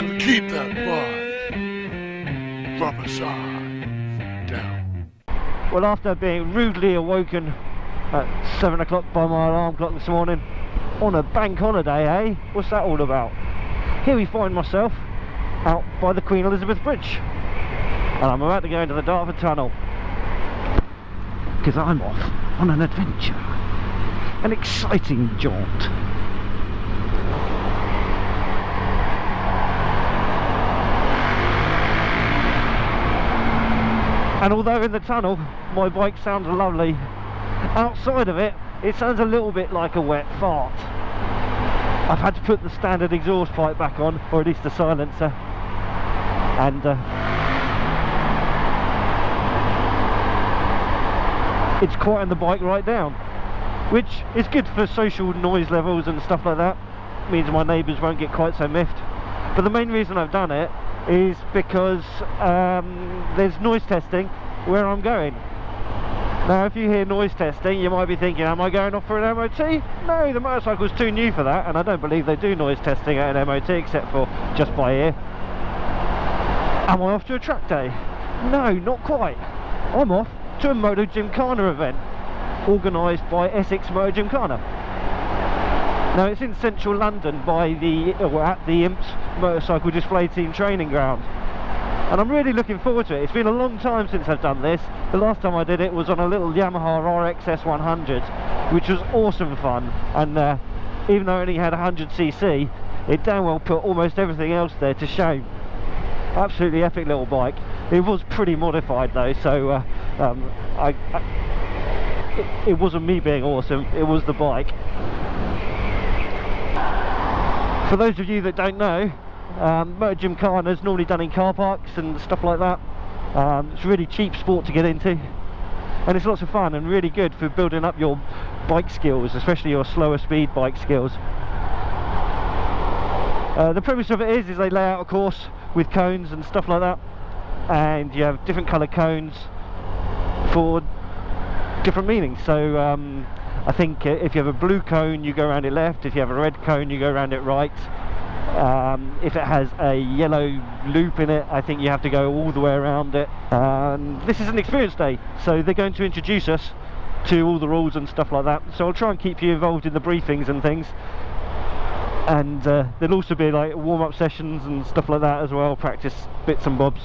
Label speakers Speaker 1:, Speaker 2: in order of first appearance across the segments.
Speaker 1: And keep that butt rubber side down.
Speaker 2: Well, after being rudely awoken at 7 o'clock by my alarm clock this morning, on a bank holiday, eh? What's that all about? Here we find myself out by the Queen Elizabeth Bridge, and I'm about to go into the Dartford Tunnel, because I'm off on an adventure, an exciting jaunt. And although in the tunnel my bike sounds lovely, outside of it, it sounds a little bit like a wet fart. I've had to put the standard exhaust pipe back on, or at least the silencer, and it's quieting the bike right down, which is good for social noise levels and stuff like that. It means my neighbours won't get quite so miffed. But the main reason I've done it is because there's noise testing where I'm going. Now, if you hear noise testing, you might be thinking, am I going off for an MOT? No, the motorcycle's too new for that, and I don't believe they do noise testing at an MOT except for just by ear. Am I off to a track day? No, not quite. I'm off to a Moto Gymkhana event organised by Essex Moto-Gymkhana. Now, it's in central London by at the IMPS Motorcycle Display Team training ground, and I'm really looking forward to it. It's been a long time since I've done this. The last time I did it was on a little Yamaha RXS 100, which was awesome fun, and even though it only had 100cc, it damn well put almost everything else there to shame. Absolutely epic little bike. It was pretty modified though, so it wasn't me being awesome, it was the bike. For those of you that don't know, MotoGymkhana is normally done in car parks and stuff like that. It's a really cheap sport to get into, and it's lots of fun and really good for building up your bike skills, especially your slower speed bike skills. The premise of it is they lay out a course with cones and stuff like that, and you have different colour cones for different meanings. So I think if you have a blue cone, you go around it left. If you have a red cone, you go around it right. If it has a yellow loop in it, I think you have to go all the way around it. This is an experience day, so they're going to introduce us to all the rules and stuff like that. So I'll try and keep you involved in the briefings and things. And there'll also be like warm-up sessions and stuff like that as well, practice bits and bobs.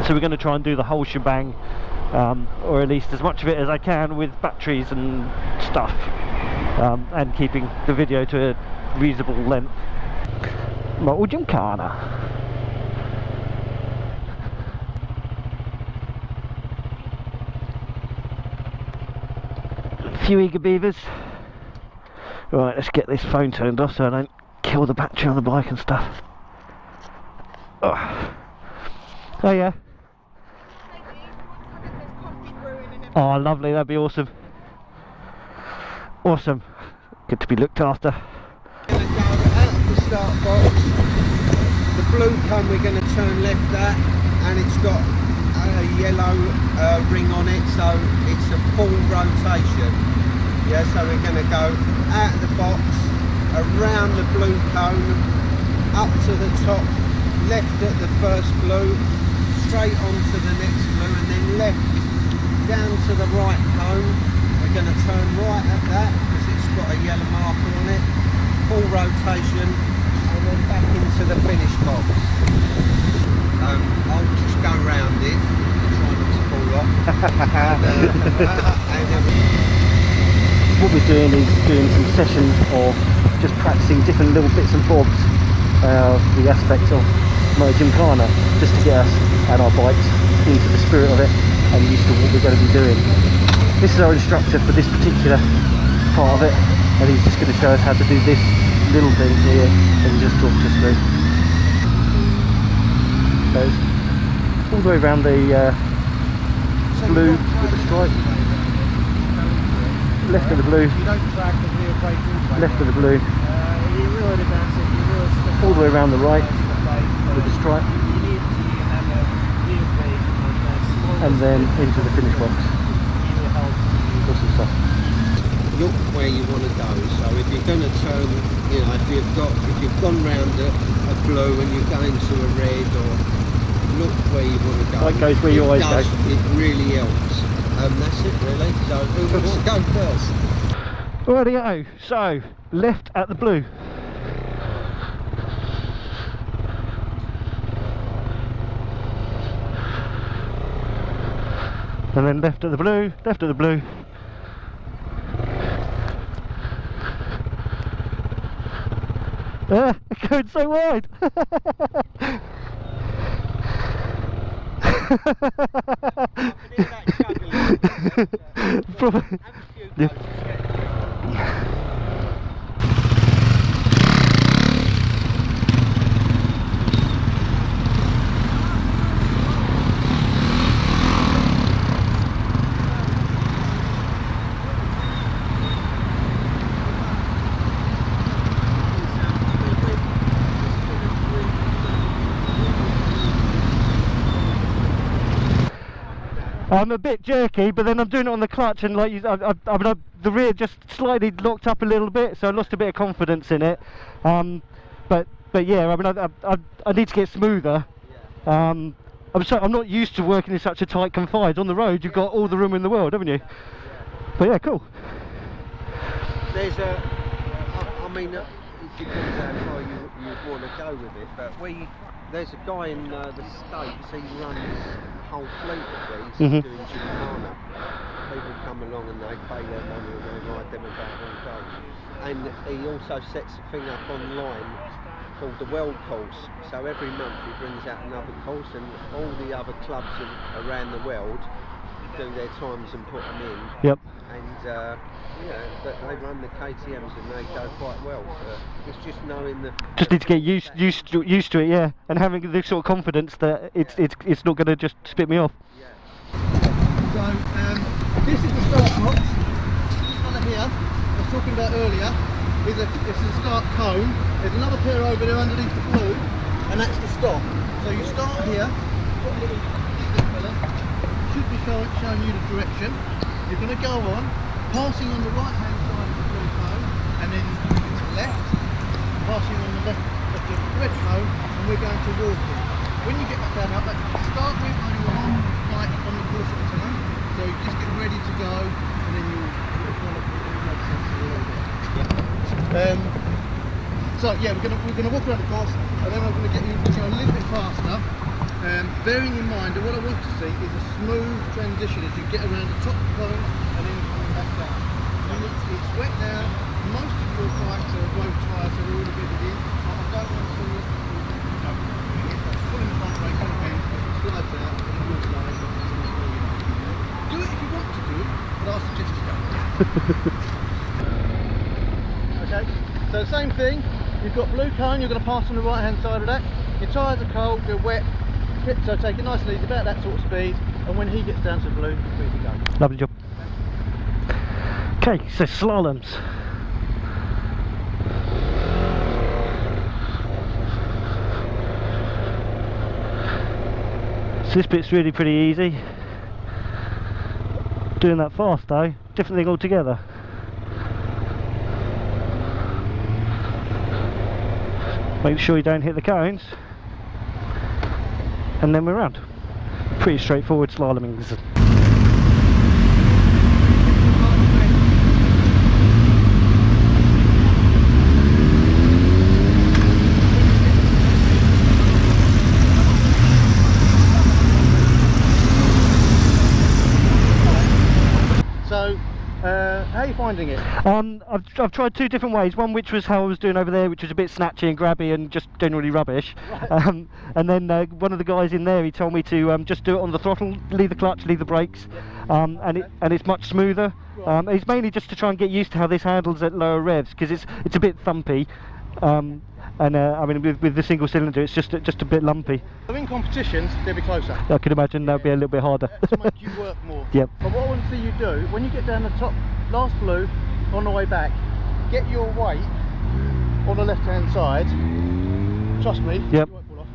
Speaker 2: So we're going to try and do the whole shebang, or at least as much of it as I can with batteries and stuff, and keeping the video to a reasonable length. MotoGymkhana. A few eager beavers. Right, let's get this phone turned off so I don't kill the battery on the bike and stuff. Oh yeah. Oh, lovely, that'd be awesome. Awesome. Good to be looked after.
Speaker 3: We're going to go out of the start box. The blue cone we're going to turn left at, and it's got a yellow ring on it, so it's a full rotation. Yeah, so we're going to go out of the box, around the blue cone, up to the top, left at the first blue, straight onto the next blue, and then left down to the right cone. We're going to turn right at that because it's got a yellow marker on it, full rotation, and then back into the finish box. I'll just go round it and try not to fall off.
Speaker 2: What we're doing is doing some sessions of just practicing different little bits and bobs, the aspects of MotoGymkhana, just to get us and our bikes into the spirit of it and used to what we're going to be doing. This is our instructor for this particular part of it, and he's just going to show us how to do this little thing here and just talk us through. So all the way around the blue with the stripe. Left of the blue, left of the blue, all the way around the right with the stripe, and then into the finish box. Awesome stuff.
Speaker 3: Look where you want to go. So if you're going to turn, you know, if you've gone round a a blue and you're going to a red, or look where you want to go.
Speaker 2: Light goes where your eyes go.
Speaker 3: It really helps. That's it really. So who wants to go first?
Speaker 2: Rightio, so left at the blue. And then left at the blue, left at the blue. It's going so wide. Probably. Yeah. I'm a bit jerky, but then I'm doing it on the clutch, and like the rear just slightly locked up a little bit, so I lost a bit of confidence in it. But yeah, I mean, I need to get smoother. I'm not used to working in such a tight confines. On the road, you've got all the room in the world, haven't you? But yeah, cool.
Speaker 3: There's I mean, it depends how far you want to go with it, but there's a guy in the States, he runs a whole fleet of these doing Gymkhana. People come along and they pay their money and they ride them about all day. And he also sets a thing up online called the World Course. So every month he brings out another course, and all the other clubs around the world do their times and put them in.
Speaker 2: Yep.
Speaker 3: And but they run the KTMs and they go quite well. It's just knowing the.
Speaker 2: Just need to get used to it, yeah, and having the sort of confidence that it's not going to just spit me off.
Speaker 3: Yeah.
Speaker 4: So this is the start box. This one here, I was talking about earlier, this is a start cone. There's another pair over there underneath the blue, and that's the stop. So you start here. Should be showing you the direction. You're going to go on, passing on the right hand side of the blue cone, and then left, passing on the left of the red cone, and we're going to walk it. When you get back down up, start with only one light on the course at a time, so you just get ready to go, and then you'll follow it. Makes sense a little bit. So yeah, we're gonna walk around the course, and then we're going to get you to go a little bit faster. Bearing in mind that what I want to see is a smooth transition as you get around the top cone and then coming back down. And it's wet now. Most of your bikes are road tyres, so they're all bedded in. I don't want to pull in the front brake on the bend, it slides out, and it will slide. Do it if you want to do it, but I suggest you don't. Okay, so same thing. You've got blue cone, you're going to pass on the right hand side of that. Your tyres are cold, they're wet. So take it nice and easy, about that sort of speed, and when he gets down to blue, free to go.
Speaker 2: Lovely job. Okay, so slaloms. So this bit's really pretty easy. Doing that fast though, different thing altogether. Make sure you don't hit the cones. And then we're round. Pretty straightforward slaloming.
Speaker 4: So, how are you finding it?
Speaker 2: I've tried two different ways. One which was how I was doing over there, which was a bit snatchy and grabby and just generally rubbish.
Speaker 4: Right.
Speaker 2: And then one of the guys in there, he told me to just do it on the throttle, leave the clutch, leave the brakes, and it's much smoother.
Speaker 4: Right.
Speaker 2: It's mainly just to try and get used to how this handles at lower revs, because it's a bit thumpy. And I mean, with the single cylinder, it's just a bit lumpy.
Speaker 4: So in competitions, they'll be closer.
Speaker 2: I can imagine that would be a little bit harder.
Speaker 4: To make you work more.
Speaker 2: Yep.
Speaker 4: But what I want to see you do, when you get down the top, last blue, on the way back, get your weight on the left hand side. Trust me,
Speaker 2: yep.
Speaker 4: You won't fall off.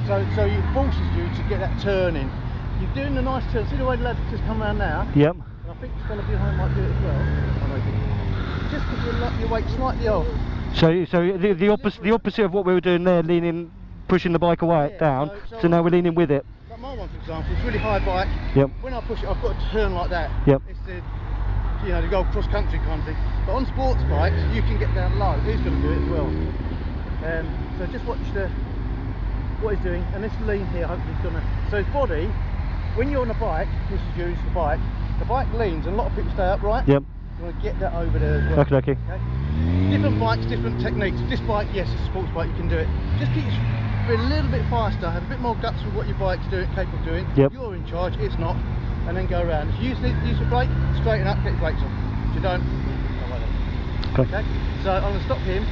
Speaker 4: So it forces you to get that turn in. You're doing a nice turn. See the way the lads have just come around now?
Speaker 2: Yep.
Speaker 4: And I think this fella behind might do it as well. Just put your weight slightly off.
Speaker 2: So the opposite of what we were doing there, leaning, pushing the bike away
Speaker 4: Yeah,
Speaker 2: down.
Speaker 4: so
Speaker 2: So now we're leaning with it.
Speaker 4: Like my one, for example, it's really high bike.
Speaker 2: Yep.
Speaker 4: When I push it, I've got to turn like that.
Speaker 2: Yep.
Speaker 4: It's the, you know, the old cross country kind of thing. But on sports bikes, you can get down low. He's going to do it as well. So just watch what he's doing, and this lean here. Hopefully he's going to. So his body, when you're on a bike, this is used the bike leans, and a lot of people stay upright.
Speaker 2: Yep.
Speaker 4: You want to get that over there as well.
Speaker 2: Okay.
Speaker 4: Okay. Different bikes, different techniques. This bike, yes, it's a sports bike, you can do it. Just keep a little bit faster, have a bit more guts with what your bike's doing, capable of doing.
Speaker 2: Yep.
Speaker 4: You're in charge, it's not. And then go around. If you use the brake, straighten up, get your brakes on. If you don't, like that. Okay. So I'm going to stop him.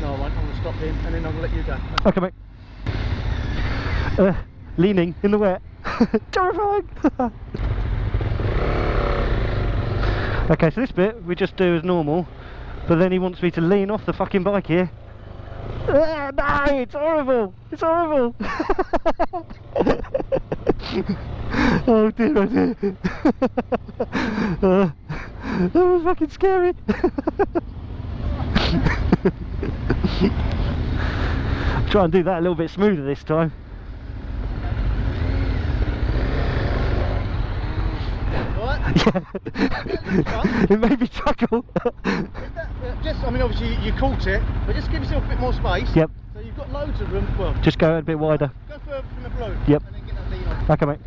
Speaker 4: No, I won't. I'm going to stop him, and then I'm going to let you go.
Speaker 2: Okay, mate. Leaning in the wet. Terrifying. Okay, so this bit we just do as normal, but then he wants me to lean off the fucking bike here. No, it's horrible. It's horrible. Oh dear, oh dear. That was fucking scary. Try and do that a little bit smoother this time.
Speaker 4: Alright?
Speaker 2: Yeah. It made me chuckle.
Speaker 4: Just, I mean, obviously you caught it, but just give yourself a bit more space.
Speaker 2: Yep.
Speaker 4: So you've got loads of room. Well,
Speaker 2: Just go a bit wider.
Speaker 4: go further from the blue.
Speaker 2: Yep.
Speaker 4: And then get that lean on.
Speaker 2: Okay, mate.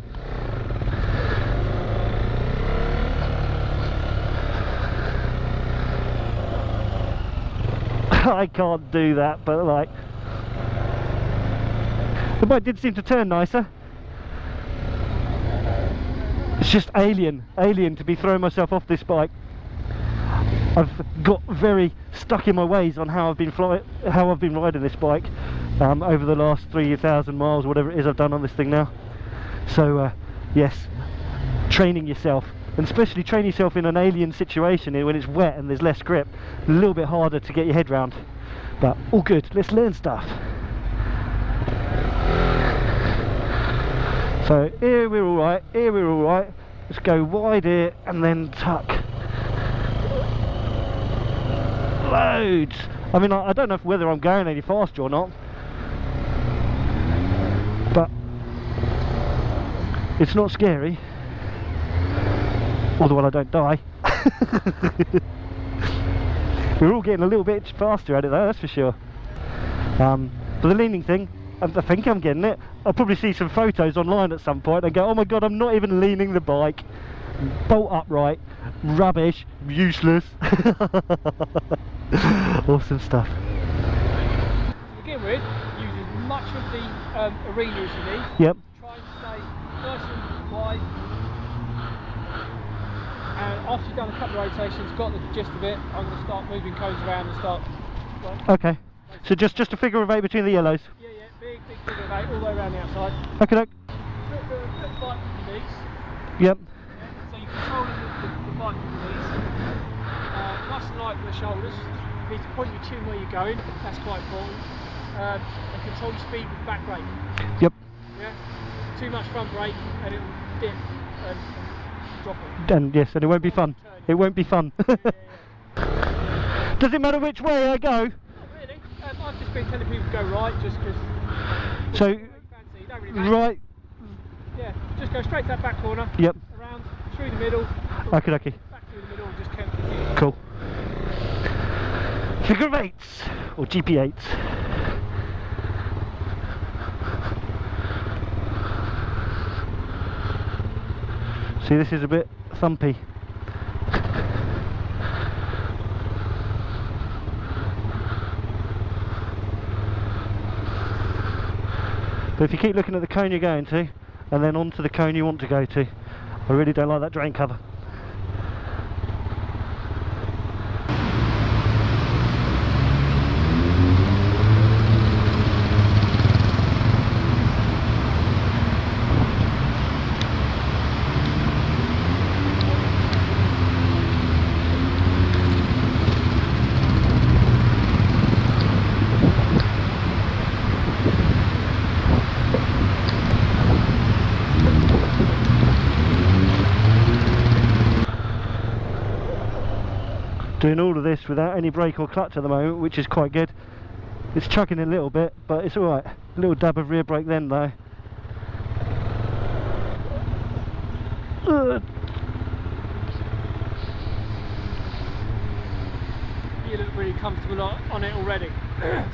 Speaker 2: I can't do that, but like, the bike did seem to turn nicer. It's just alien to be throwing myself off this bike. I've got very stuck in my ways on how I've been riding this bike over the last 3,000 miles, whatever it is I've done on this thing now. So yes, training yourself, and especially train yourself in an alien situation when it's wet and there's less grip, a little bit harder to get your head round, but all good. Let's learn stuff. So here we're all right, here we're all right. Let's go wide here and then tuck. Loads. I mean, I don't know whether I'm going any faster or not, but it's not scary. Although I don't die. We're all getting a little bit faster at it though, that's for sure. But the leaning thing, I think I'm getting it. I'll probably see some photos online at some point and go, oh my god, I'm not even leaning the bike. Bolt upright, rubbish, useless. Awesome stuff.
Speaker 5: To begin with, use as much of the arena as you need.
Speaker 2: Yep.
Speaker 5: Try and stay nice and wide. And after you've done a couple of rotations, got the gist of it, I'm going to start moving cones around and start. Well,
Speaker 2: Okay. So just a figure of 8 between the yellows.
Speaker 5: yeah, big figure of 8 all the way around the outside.
Speaker 2: Okay, look.
Speaker 5: Flip the bike with your knees.
Speaker 2: Yep.
Speaker 5: Yeah, so you're controlling the bike with your knees. Nice and light with the shoulders. You need to point your chin where you're going, that's quite important. And control your speed with the back brake.
Speaker 2: Yep.
Speaker 5: Yeah? Too much front brake and it'll dip and drop it.
Speaker 2: And yes, and it won't be fun. It won't be fun.
Speaker 5: Yeah.
Speaker 2: Does it matter which way I go?
Speaker 5: Not really. I've just been telling people to go right just because.
Speaker 2: So,
Speaker 5: You don't really matter.
Speaker 2: right.
Speaker 5: Yeah, just go straight to that back corner.
Speaker 2: Yep.
Speaker 5: Around, through the middle.
Speaker 2: Okay, okay.
Speaker 5: Back through the middle and just continue.
Speaker 2: Cool. Figure of 8s or GP8s. See, this is a bit thumpy. But if you keep looking at the cone you're going to, and then onto the cone you want to go to, I really don't like that drain cover. Doing all of this without any brake or clutch at the moment, which is quite good. It's chugging a little bit, but it's alright. A little dab of rear brake then though.
Speaker 5: You look really comfortable on it already.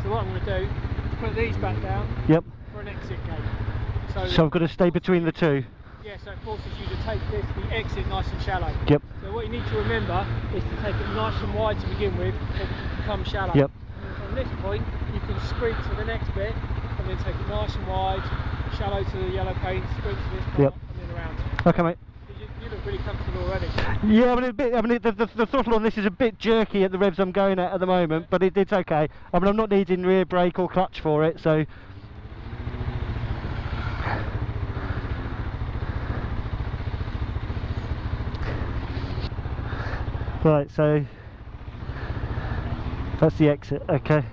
Speaker 5: So what I'm going to do is put these back down
Speaker 2: Yep.
Speaker 5: for an exit gate.
Speaker 2: So I've got to stay between the two.
Speaker 5: Yeah, so it forces you to take the exit nice and shallow.
Speaker 2: Yep.
Speaker 5: So what you need to remember is to take it nice and wide to begin with, so it becomes shallow.
Speaker 2: Yep.
Speaker 5: And from this point, you can sprint to the next bit, and then take it nice and wide, shallow to the yellow paint, sprint to this part,
Speaker 2: Yep.
Speaker 5: and then around.
Speaker 2: Okay, mate.
Speaker 5: You look really comfortable already.
Speaker 2: Yeah, the throttle on this is a bit jerky at the revs I'm going at the moment, but it's okay. I mean, I'm not needing rear brake or clutch for it, so. Right, so that's the exit, okay.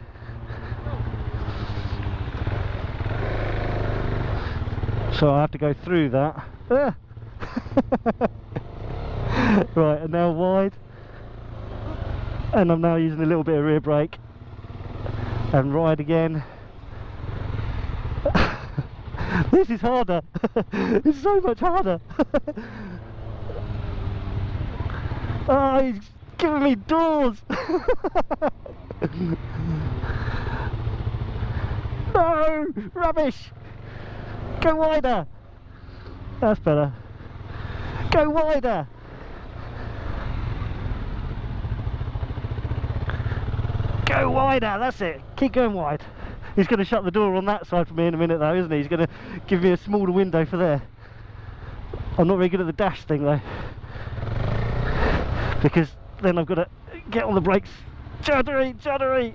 Speaker 2: So I have to go through that. Ah. Right, and now wide, and I'm now using a little bit of rear brake, and wide again. This is harder. It's so much harder. Oh, he's giving me doors. No, rubbish. Go wider. That's better. Go wider. Go wider, that's it. Keep going wide. He's going to shut the door on that side for me in a minute though, isn't he? He's going to give me a smaller window for there. I'm not very good at the dash thing though, because then I've got to get on the brakes. Juddery, juddery.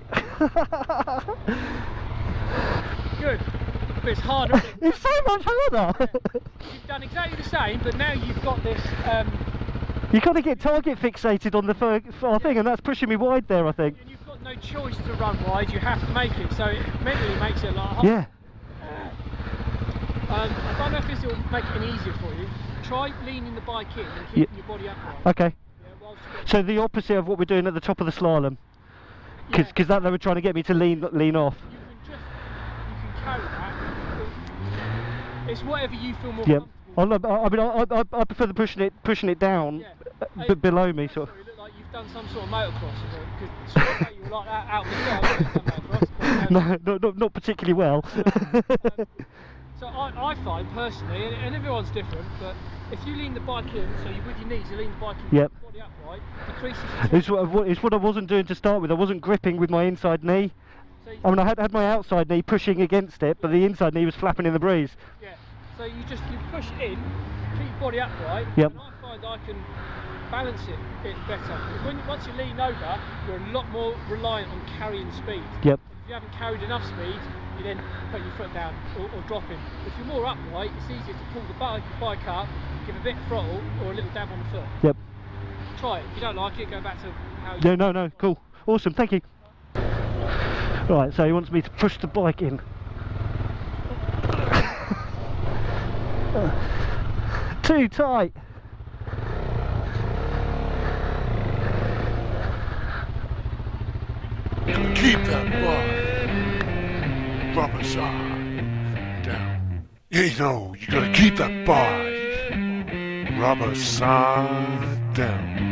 Speaker 5: Good. But it's harder, isn't it?
Speaker 2: It's so much harder.
Speaker 5: You've done exactly the same, but now you've got this.
Speaker 2: You got to get target fixated on the thing, and that's pushing me wide there, I think.
Speaker 5: And you've got no choice to run wide, you have to make it, so it mentally makes it a lot harder.
Speaker 2: Yeah.
Speaker 5: I don't know if this will make it any easier for you. Try leaning the bike in and keeping your body upright.
Speaker 2: Okay.
Speaker 5: Yeah, whilst you get-
Speaker 2: So the opposite of what we're doing at the top of the slalom, because that they were trying to get me to lean off.
Speaker 5: You can carry that. It's whatever you feel more
Speaker 2: Yep.
Speaker 5: comfortable.
Speaker 2: I prefer the pushing it down,
Speaker 5: Yeah.
Speaker 2: below me, sort of.
Speaker 5: You look like you've done some sort of motocross, because you were like that out of the car.
Speaker 2: No, not particularly well.
Speaker 5: So I find personally, and everyone's different, but if you lean the bike in, so you with your knees, you lean the bike in,
Speaker 2: Yep.
Speaker 5: your body upright, decreases your
Speaker 2: It's what I wasn't doing to start with. I wasn't gripping with my inside knee.
Speaker 5: So
Speaker 2: I mean, I had my outside knee pushing against it, but the inside knee was flapping in the breeze.
Speaker 5: yeah. So you push in, keep your body upright,
Speaker 2: Yep.
Speaker 5: and I find I can balance it a bit better. Because once you lean over, you're a lot more reliant on carrying speed.
Speaker 2: Yep.
Speaker 5: If you haven't carried enough speed, you then put your foot down or drop in. If you're more upright, it's easier to pull the bike up, give a bit of throttle or a little dab on the foot.
Speaker 2: Yep.
Speaker 5: Try it. If you don't like it, go back to how you...
Speaker 2: No, cool. Awesome, thank you. Right, so he wants me to push the bike in. Too tight.
Speaker 1: Keep that bike rubber side down. You know, you gotta keep that bike rubber side down.